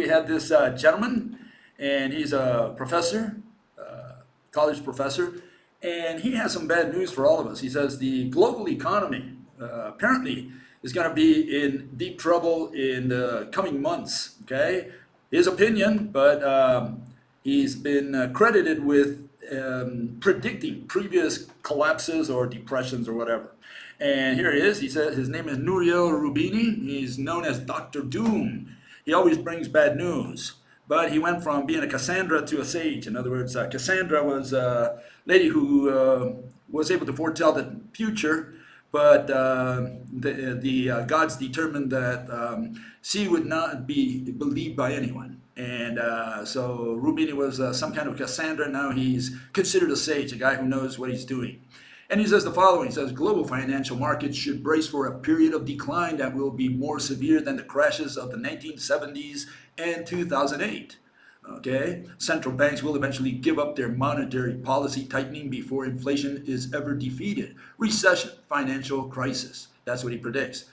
had this gentleman, and he's a professor, college professor, and he has some bad news for all of us. He says the global economy apparently is going to be in deep trouble in the coming months. Okay, his opinion, but he's been credited with predicting previous collapses or depressions or whatever. And here he is. He said his name is Nouriel Roubini. He's known as Dr. Doom. He always brings bad news. But he went from being a Cassandra to a sage. In other words, Cassandra was a lady who was able to foretell the future, but the gods determined that she would not be believed by anyone. And so Rubini was some kind of Cassandra. Now he's considered a sage, a guy who knows what he's doing. And he says the following. He says, global financial markets should brace for a period of decline that will be more severe than the crashes of the 1970s and 2008. Okay, central banks will eventually give up their monetary policy tightening before inflation is ever defeated. Recession, financial crisis. That's what he predicts.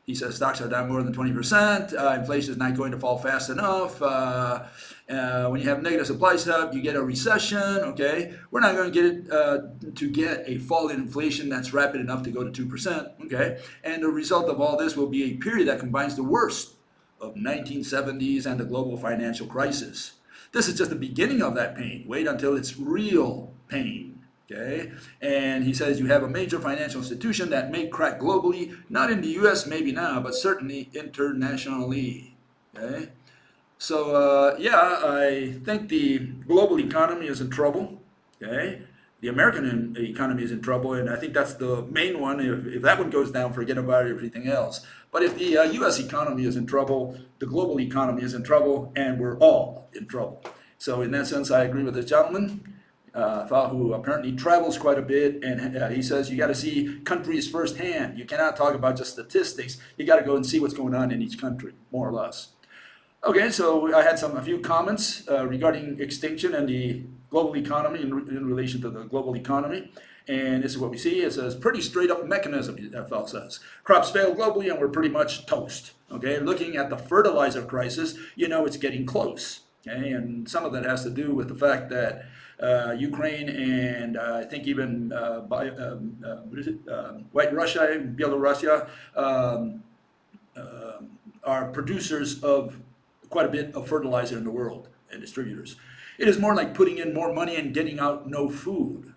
He says stocks are down more than 20%. Inflation is not going to fall fast enough. When you have negative supply side, you get a recession. Okay, we're not going to get a fall in inflation that's rapid enough to go to 2%. Okay, and the result of all this will be a period that combines the worst of 1970s and the global financial crisis. This is just the beginning of that pain. Wait until it's real pain. Okay, and he says you have a major financial institution that may crack globally, not in the U.S. maybe now, but certainly internationally. Okay, so yeah, I think the global economy is in trouble. Okay, the American economy is in trouble, and I think that's the main one. If that one goes down, forget about everything else. But if the U.S. economy is in trouble, the global economy is in trouble, and we're all in trouble. So in that sense, I agree with this gentleman. Who apparently travels quite a bit, and he says you got to see countries firsthand. You cannot talk about just statistics. You got to go and see what's going on in each country, more or less. Okay, so I had a few comments regarding extinction and the global economy in relation to the global economy. And this is what we see. It says pretty straight up mechanism, FL says. Crops fail globally and we're pretty much toast. Okay, looking at the fertilizer crisis, you know it's getting close. Okay, and some of that has to do with the fact that Ukraine and I think even White Russia and Belarus are producers of quite a bit of fertilizer in the world and distributors. It is more like putting in more money and getting out no food.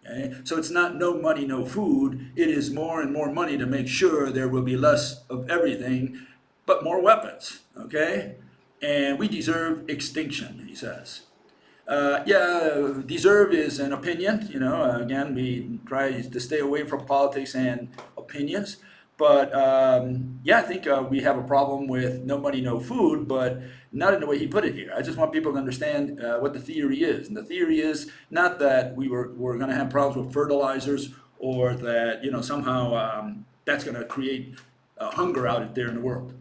Okay? So it's not no money, no food. It is more and more money to make sure there will be less of everything, but more weapons. Okay, and we deserve extinction, he says. Yeah, deserve is an opinion. You know, again, we try to stay away from politics and opinions. But yeah, I think we have a problem with no money, no food, but not in the way he put it here. I just want people to understand what the theory is. And the theory is not that we're going to have problems with fertilizers or that, you know, somehow that's going to create hunger out there in the world.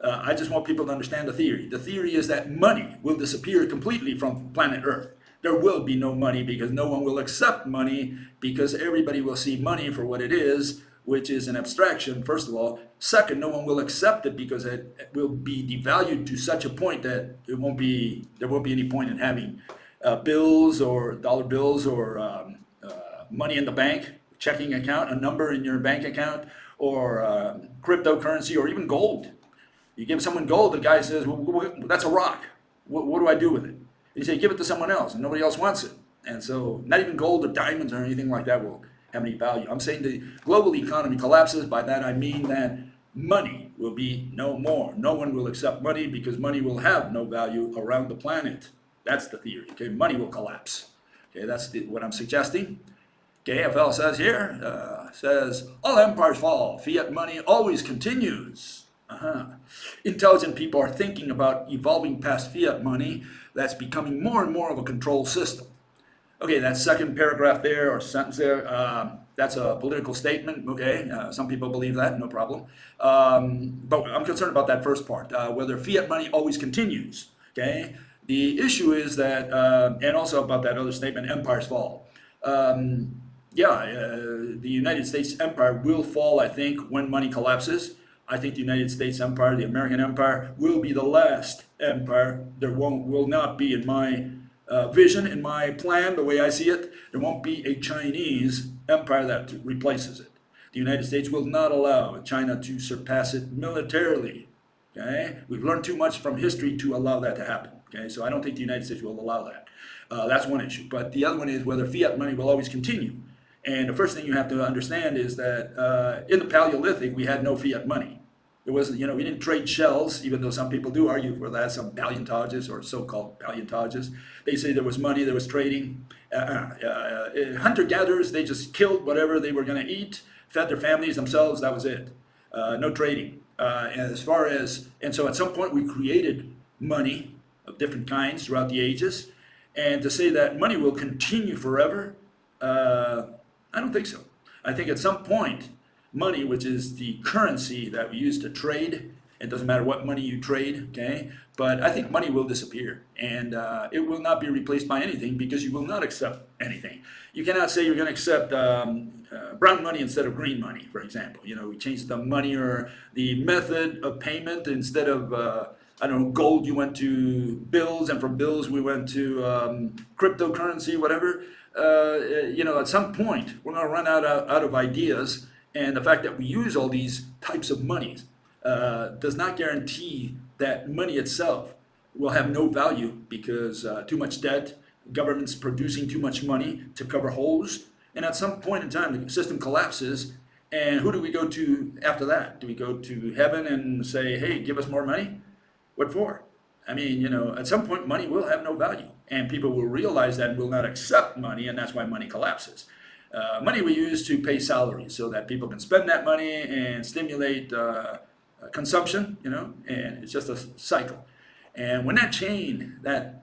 I just want people to understand the theory. The theory is that money will disappear completely from planet Earth. There will be no money because no one will accept money because everybody will see money for what it is, which is an abstraction, first of all. Second, no one will accept it because it will be devalued to such a point that there won't be any point in having bills or dollar bills or money in the bank, checking account, a number in your bank account, or cryptocurrency, or even gold. You give someone gold, the guy says, well, that's a rock. What do I do with it? You say, give it to someone else, and nobody else wants it. And so not even gold or diamonds or anything like that will have any value. I'm saying the global economy collapses. By that I mean that money will be no more. No one will accept money because money will have no value around the planet. That's the theory. Okay, money will collapse. Okay, that's what I'm suggesting. Okay, FL says here, says, all empires fall. Fiat money always continues. Intelligent people are thinking about evolving past fiat money that's becoming more and more of a control system. Okay, that second paragraph there or sentence there, that's a political statement. Okay, some people believe that, no problem. But I'm concerned about that first part, whether fiat money always continues. Okay, the issue is that, and also about that other statement, empires fall. Yeah, the United States empire will fall, I think, when money collapses. I think the United States empire, the American empire, will be the last empire. There will not be, in my vision, in my plan, the way I see it, there won't be a Chinese empire that replaces it. The United States will not allow China to surpass it militarily. Okay, we've learned too much from history to allow that to happen. Okay, so I don't think the United States will allow that. That's one issue. But the other one is whether fiat money will always continue. And the first thing you have to understand is that in the Paleolithic, we had no fiat money. There wasn't, we didn't trade shells, even though some people do argue for that, some paleontologists or so-called paleontologists. They say there was money, there was trading. Hunter-gatherers, they just killed whatever they were going to eat, fed their families themselves, that was it. No trading. And so at some point we created money of different kinds throughout the ages. And to say that money will continue forever, I don't think so. I think at some point, money, which is the currency that we use to trade, it doesn't matter what money you trade, okay? But I think money will disappear, and it will not be replaced by anything because you will not accept anything. You cannot say you're going to accept brown money instead of green money, for example. We changed the money or the method of payment. Instead of gold, you went to bills, and from bills we went to cryptocurrency, whatever. At some point we're going to run out of ideas, and the fact that we use all these types of monies does not guarantee that money itself will have no value because too much debt, governments producing too much money to cover holes, and at some point in time the system collapses. And who do we go to after that? Do we go to heaven and say, hey, give us more money? What for? I mean, at some point money will have no value, and people will realize that and will not accept money, and that's why money collapses. Money we use to pay salaries so that people can spend that money and stimulate consumption, and it's just a cycle. And when that chain, that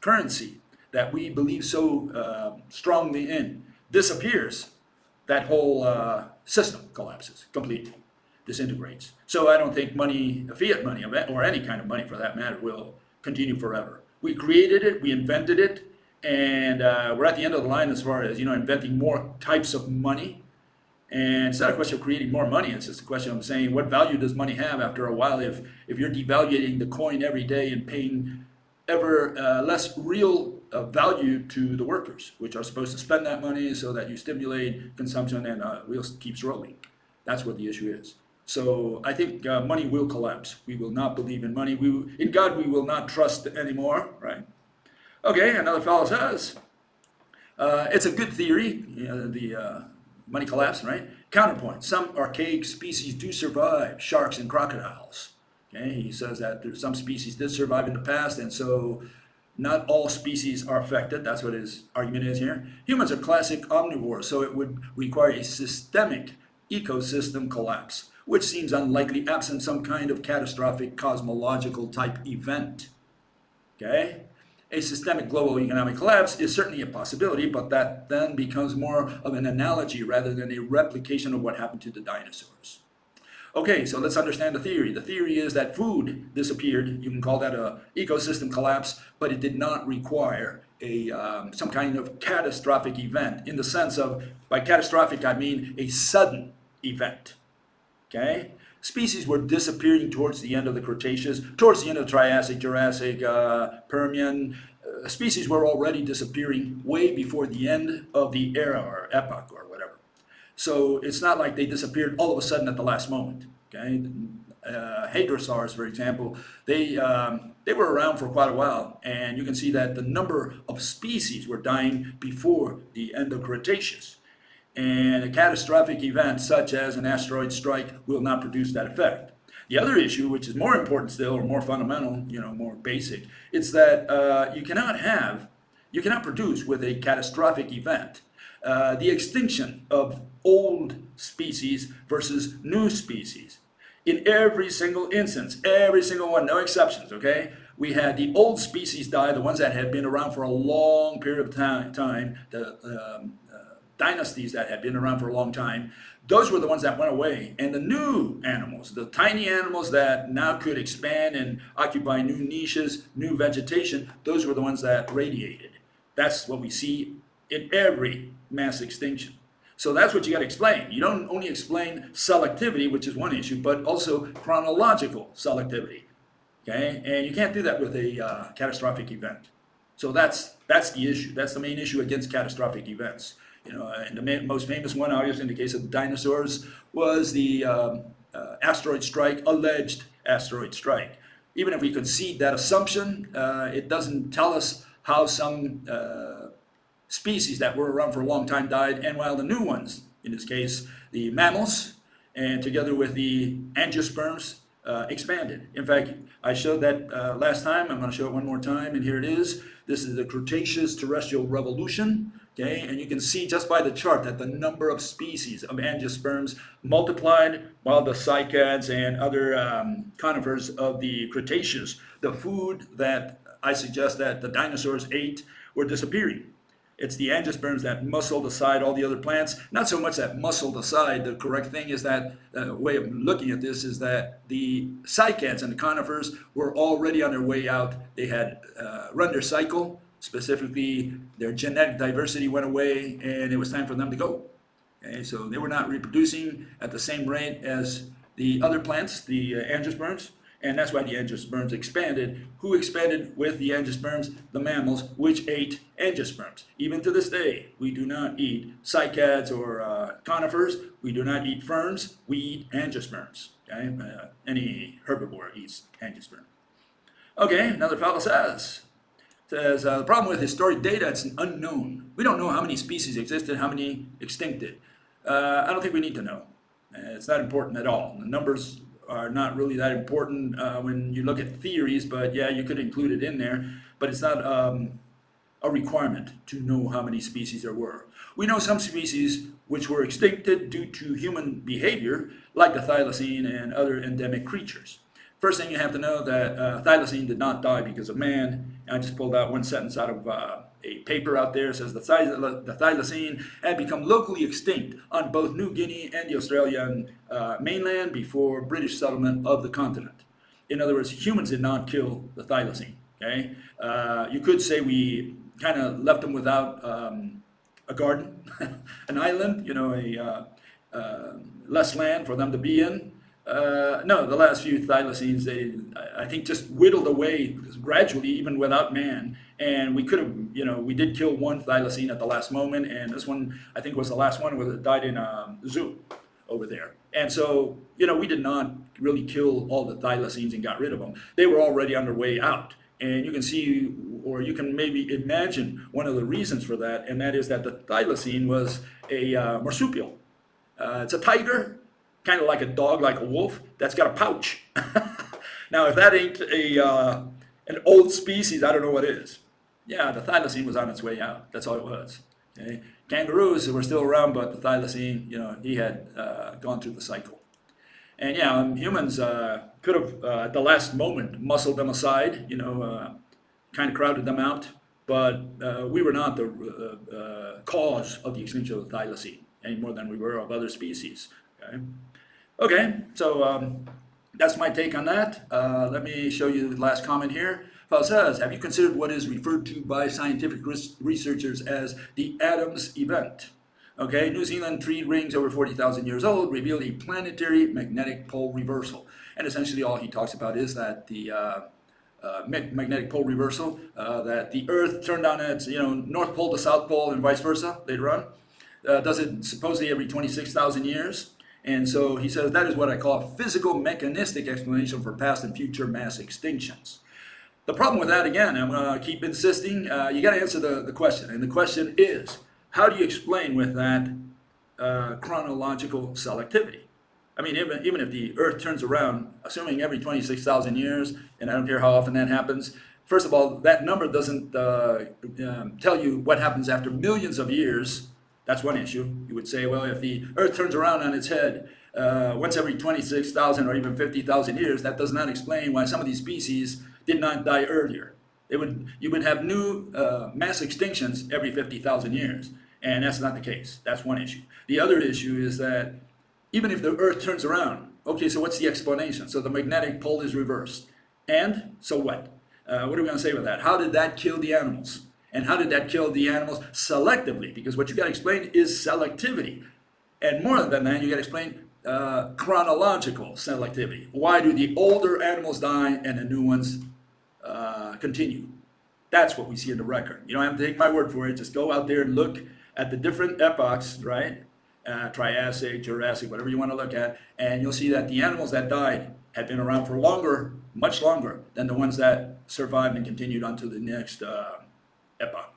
currency that we believe so strongly in disappears, that whole system collapses completely, disintegrates. So I don't think money, fiat money, or any kind of money for that matter, will continue forever. We created it, we invented it, and we're at the end of the line as far as inventing more types of money. And it's not a question of creating more money. It's just a question of saying, what value does money have after a while if you're devaluing the coin every day and paying ever less real value to the workers, which are supposed to spend that money so that you stimulate consumption and wheels keeps rolling. That's what the issue is. So I think money will collapse. We will not believe in money. In God, we will not trust anymore, right? Okay, another fellow says, it's a good theory, the money collapse, right? Counterpoint, some archaic species do survive, sharks and crocodiles. Okay, he says that some species did survive in the past, and so not all species are affected. That's what his argument is here. Humans are classic omnivores, so it would require a systemic ecosystem collapse, which seems unlikely absent some kind of catastrophic cosmological type event. Okay? A systemic global economic collapse is certainly a possibility, but that then becomes more of an analogy rather than a replication of what happened to the dinosaurs. Okay, so let's understand the theory. The theory is that food disappeared. You can call that an ecosystem collapse, but it did not require some kind of catastrophic event, in the sense of, by catastrophic I mean a sudden event. Okay? Species were disappearing towards the end of the Cretaceous, towards the end of the Triassic, Jurassic, Permian. Species were already disappearing way before the end of the era or epoch or whatever. So it's not like they disappeared all of a sudden at the last moment. Okay? Hadrosaurs, for example, they were around for quite a while, and you can see that the number of species were dying before the end of Cretaceous. And a catastrophic event such as an asteroid strike will not produce that effect. The other issue, which is more important still, or more fundamental, more basic, it's that you cannot produce with a catastrophic event the extinction of old species versus new species. In every single instance, every single one, no exceptions, okay? We had the old species die, the ones that had been around for a long period of time, the dynasties that had been around for a long time, those were the ones that went away. And the new animals, the tiny animals that now could expand and occupy new niches, new vegetation, those were the ones that radiated. That's what we see in every mass extinction. So that's what you got to explain. You don't only explain selectivity, which is one issue, but also chronological selectivity. Okay, and you can't do that with a catastrophic event. So that's the issue. That's the main issue against catastrophic events. And the most famous one, obviously, in the case of the dinosaurs, was the asteroid strike, alleged asteroid strike. Even if we concede that assumption, it doesn't tell us how some species that were around for a long time died, and while the new ones, in this case, the mammals, and together with the angiosperms, expanded. In fact, I showed that last time. I'm going to show it one more time, and here it is. This is the Cretaceous terrestrial revolution. Okay, and you can see just by the chart that the number of species of angiosperms multiplied, while the cycads and other conifers of the Cretaceous, the food that I suggest that the dinosaurs ate, were disappearing. It's the angiosperms that muscled aside all the other plants. Not so much that muscled aside. The correct thing is that, way of looking at this is that the cycads and the conifers were already on their way out. They had run their cycle. Specifically, their genetic diversity went away, and it was time for them to go. Okay, so they were not reproducing at the same rate as the other plants, the angiosperms. And that's why the angiosperms expanded. Who expanded with the angiosperms? The mammals, which ate angiosperms. Even to this day, we do not eat cycads or conifers. We do not eat ferns. We eat angiosperms. Okay? Any herbivore eats angiosperm. Okay, another fellow says, the problem with historic data, it's an unknown. We don't know how many species existed, how many extincted. I don't think we need to know. It's not important at all. The numbers are not really that important when you look at theories, but yeah, you could include it in there, but it's not a requirement to know how many species there were. We know some species which were extincted due to human behavior, like the thylacine and other endemic creatures. First thing you have to know that thylacine did not die because of man. I just pulled out one sentence out of a paper out there. It says the thylacine had become locally extinct on both New Guinea and the Australian mainland before British settlement of the continent. In other words, humans did not kill the thylacine. Okay, you could say we kind of left them without a garden, an island, less land for them to be in. No, the last few thylacines, I think, just whittled away gradually, even without man. And we could have, we did kill one thylacine at the last moment, and this one, I think, was the last one, where it died in a zoo over there. And so, we did not really kill all the thylacines and got rid of them. They were already on their way out. And you can see, or you can maybe imagine one of the reasons for that, and that is that the thylacine was a marsupial. It's a tiger, kind of like a dog, like a wolf, that's got a pouch. Now, if that ain't an old species, I don't know what is. Yeah, the thylacine was on its way out. That's all it was. Okay? Kangaroos were still around, but the thylacine, he had gone through the cycle. And yeah, humans could have, at the last moment, muscled them aside, kind of crowded them out. But we were not the cause of the extinction of the thylacine, any more than we were of other species. Okay, so that's my take on that. Let me show you the last comment here. Fellow says, have you considered what is referred to by scientific researchers as the Adams event? Okay, New Zealand tree rings over 40,000 years old revealed a planetary magnetic pole reversal. And essentially all he talks about is that the magnetic pole reversal, that the Earth turned on its North Pole to South Pole and vice versa later on. Does it supposedly every 26,000 years. And so he says that is what I call a physical mechanistic explanation for past and future mass extinctions. The problem with that, again, I'm going to keep insisting, you got to answer the question. And the question is, how do you explain with that chronological selectivity? I mean, even if the Earth turns around, assuming every 26,000 years, and I don't care how often that happens, first of all, that number doesn't tell you what happens after millions of years. That's one issue. You would say, well, if the Earth turns around on its head once every 26,000 or even 50,000 years, that does not explain why some of these species did not die earlier. You would have new mass extinctions every 50,000 years, and that's not the case. That's one issue. The other issue is that even if the Earth turns around, okay, so what's the explanation? So the magnetic pole is reversed. And so what? What are we going to say with that? How did that kill the animals? And how did that kill the animals? Selectively, because what you got to explain is selectivity. And more than that, you got to explain chronological selectivity. Why do the older animals die and the new ones continue? That's what we see in the record. You don't have to take my word for it. Just go out there and look at the different epochs, right? Triassic, Jurassic, whatever you want to look at, and you'll see that the animals that died had been around for longer, much longer, than the ones that survived and continued onto the next epoch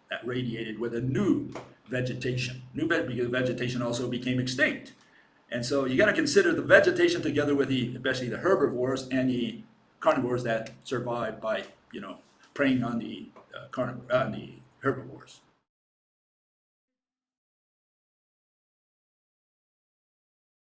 that radiated with a new vegetation. Because vegetation also became extinct. And so you got to consider the vegetation together with especially the herbivores and the carnivores that survived by, preying on the herbivores.